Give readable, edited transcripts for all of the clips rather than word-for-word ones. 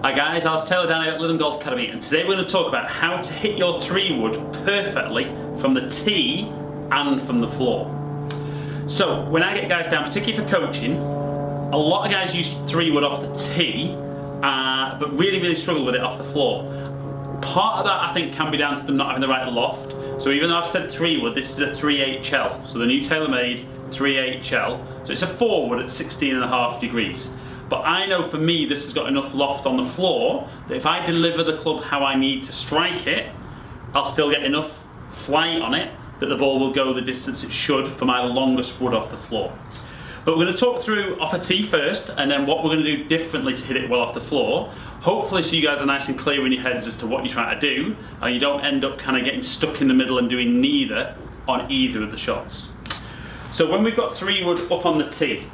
Hi guys, Alex Taylor down here at Lytham Golf Academy, and today we're going to talk about how to hit your 3-wood perfectly from the tee and from the floor. So when I get guys down, particularly for coaching, a lot of guys use 3-wood off the tee, but really struggle with it off the floor. Part of that I think can be down to them not having the right loft. So even though I've said 3-wood, this is a 3HL, so the new Taylormade 3HL. So it's a 4-wood at 16.5 degrees. But I know for me this has got enough loft on the floor that if I deliver the club how I need to strike it, I'll still get enough flight on it that the ball will go the distance it should for my longest wood off the floor. But we're going to talk through off a tee first, and then what we're going to do differently to hit it well off the floor. Hopefully so you guys are nice and clear in your heads as to what you're trying to do, and you don't end up kind of getting stuck in the middle and doing neither on either of the shots. So when we've got 3-wood up on the tee,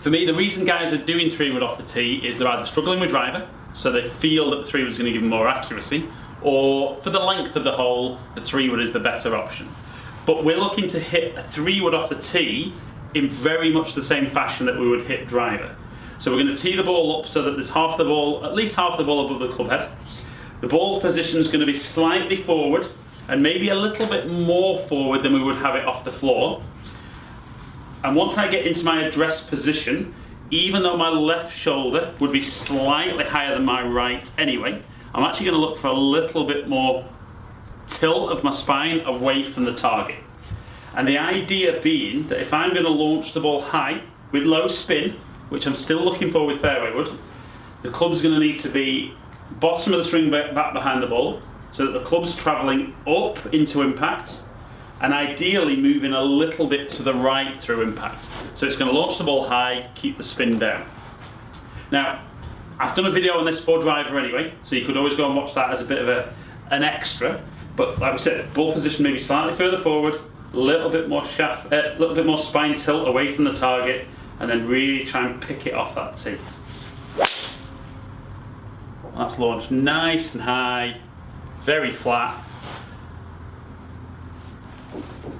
for me, the reason guys are doing 3-wood off the tee is they're either struggling with driver, so they feel that the 3-wood is going to give them more accuracy, or for the length of the hole, the 3-wood is the better option. But we're looking to hit a 3-wood off the tee in very much the same fashion that we would hit driver. So we're going to tee the ball up so that there's half the ball, at least half the ball above the club head. The ball position is going to be slightly forward, and maybe a little bit more forward than we would have it off the floor. And once I get into my address position, even though my left shoulder would be slightly higher than my right anyway, I'm actually going to look for a little bit more tilt of my spine away from the target. And the idea being that if I'm going to launch the ball high with low spin, which I'm still looking for with fairway wood, the club's going to need to be bottom of the swing back behind the ball, so that the club's travelling up into impact, and ideally moving a little bit to the right through impact. So it's going to launch the ball high, keep the spin down. Now, I've done a video on this for driver anyway, so you could always go and watch that as a bit of an extra. But like we said, ball position maybe slightly further forward, a little bit more spine tilt away from the target, and then really try and pick it off that tee. That's launched nice and high, very flat.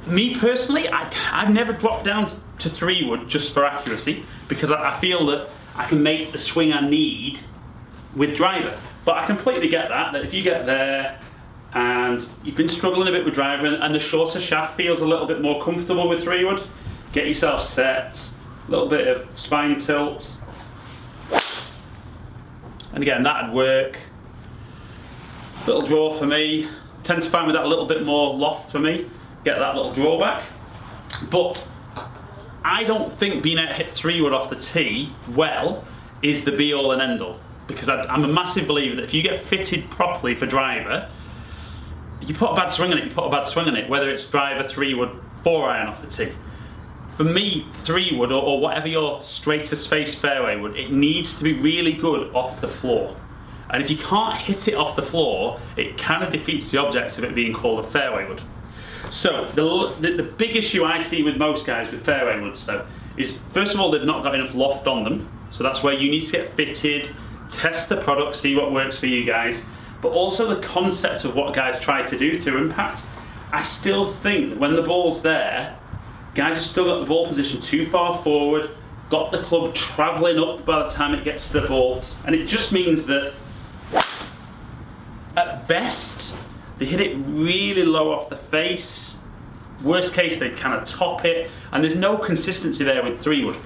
Me personally, I've never dropped down to 3-wood just for accuracy, because I feel that I can make the swing I need with driver. But I completely get that if you get there and you've been struggling a bit with driver and the shorter shaft feels a little bit more comfortable with 3-wood, get yourself set, a little bit of spine tilt. And again, that'd work. Little draw for me. Tend to find with that a little bit more loft for me. Get that little drawback. But I don't think being able to hit 3-wood off the tee well is the be all and end all, because I'm a massive believer that if you get fitted properly for driver, you put a bad swing on it, whether it's driver, 3-wood, 4-iron off the tee. For me, 3-wood or whatever your straightest face fairway wood, it needs to be really good off the floor. And if you can't hit it off the floor, it kind of defeats the object of it being called a fairway wood. So the big issue I see with most guys with fairway woods though is, first of all, they've not got enough loft on them. So that's where you need to get fitted, test the product, see what works for you guys. But also the concept of what guys try to do through impact. I still think that when the ball's there, guys have still got the ball position too far forward, got the club travelling up by the time it gets to the ball, and it just means that at best they hit it really low off the face. Worst case, they kind of top it, and there's no consistency there with 3-wood,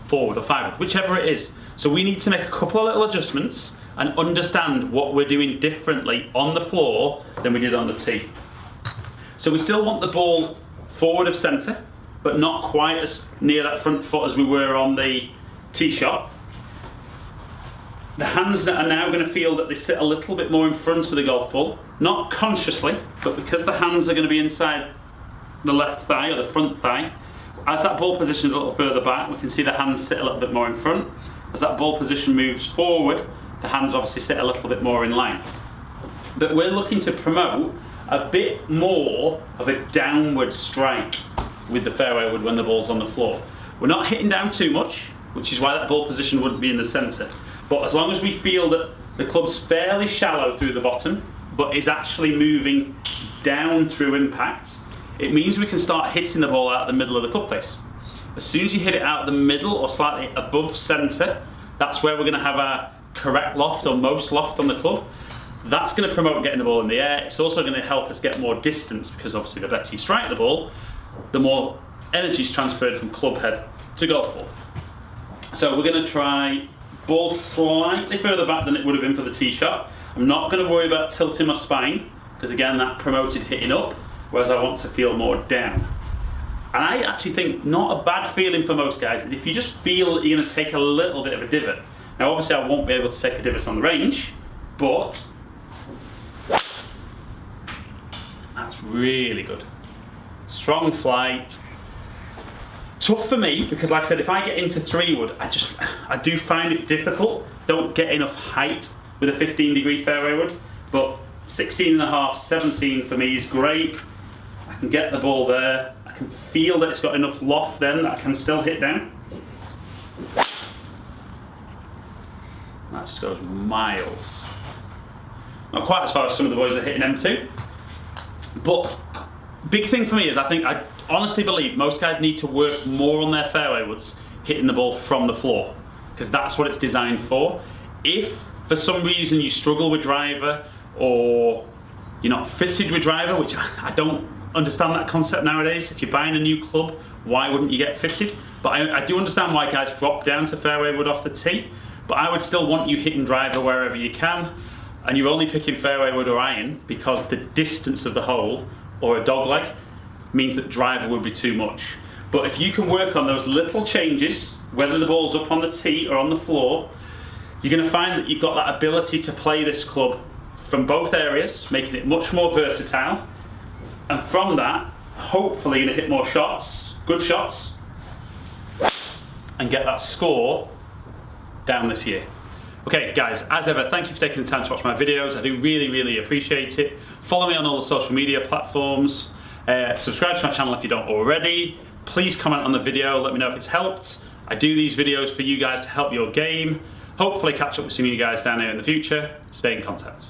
4-wood or 5-wood, whichever it is. So we need to make a couple of little adjustments and understand what we're doing differently on the floor than we did on the tee. So we still want the ball forward of centre, but not quite as near that front foot as we were on the tee shot. The hands are now going to feel that they sit a little bit more in front of the golf ball, not consciously, but because the hands are going to be inside the left thigh or the front thigh. As that ball position is a little further back, we can see the hands sit a little bit more in front. As that ball position moves forward, the hands obviously sit a little bit more in line. But we're looking to promote a bit more of a downward strike with the fairway wood when the ball's on the floor. We're not hitting down too much, which is why that ball position wouldn't be in the centre. But as long as we feel that the club's fairly shallow through the bottom, but is actually moving down through impact, it means we can start hitting the ball out the middle of the club face. As soon as you hit it out the middle or slightly above centre, that's where we're going to have our correct loft or most loft on the club. That's going to promote getting the ball in the air. It's also going to help us get more distance, because obviously the better you strike the ball, the more energy is transferred from club head to golf ball. So we're going to try ball slightly further back than it would have been for the tee shot. I'm not going to worry about tilting my spine, because again that promoted hitting up, whereas I want to feel more down. And I actually think not a bad feeling for most guys is if you just feel that you're going to take a little bit of a divot. Now obviously I won't be able to take a divot on the range, but that's really good. Strong flight. Tough for me, because like I said, if I get into 3-wood, I do find it difficult. Don't get enough height with a 15-degree fairway wood, but 16.5, 17 for me is great. I can get the ball there. I can feel that it's got enough loft then that I can still hit down. That just goes miles. Not quite as far as some of the boys are hitting M2, but big thing for me is I honestly believe most guys need to work more on their fairway woods, hitting the ball from the floor, because that's what it's designed for. If for some reason you struggle with driver, or you're not fitted with driver, which I don't understand that concept nowadays. If you're buying a new club, why wouldn't you get fitted? But I do understand why guys drop down to fairway wood off the tee, but I would still want you hitting driver wherever you can, and you're only picking fairway wood or iron because the distance of the hole or a dog leg means that driver would be too much. But if you can work on those little changes, whether the ball's up on the tee or on the floor, you're going to find that you've got that ability to play this club from both areas, making it much more versatile. And from that, hopefully you're going to hit more shots, good shots, and get that score down this year. Okay guys, as ever, thank you for taking the time to watch my videos. I do really appreciate it. Follow me on all the social media platforms. Subscribe to my channel if you don't already. Please comment on the video, let me know if it's helped. I do these videos for you guys to help your game. Hopefully catch up with some of you guys down here in the future. Stay in contact.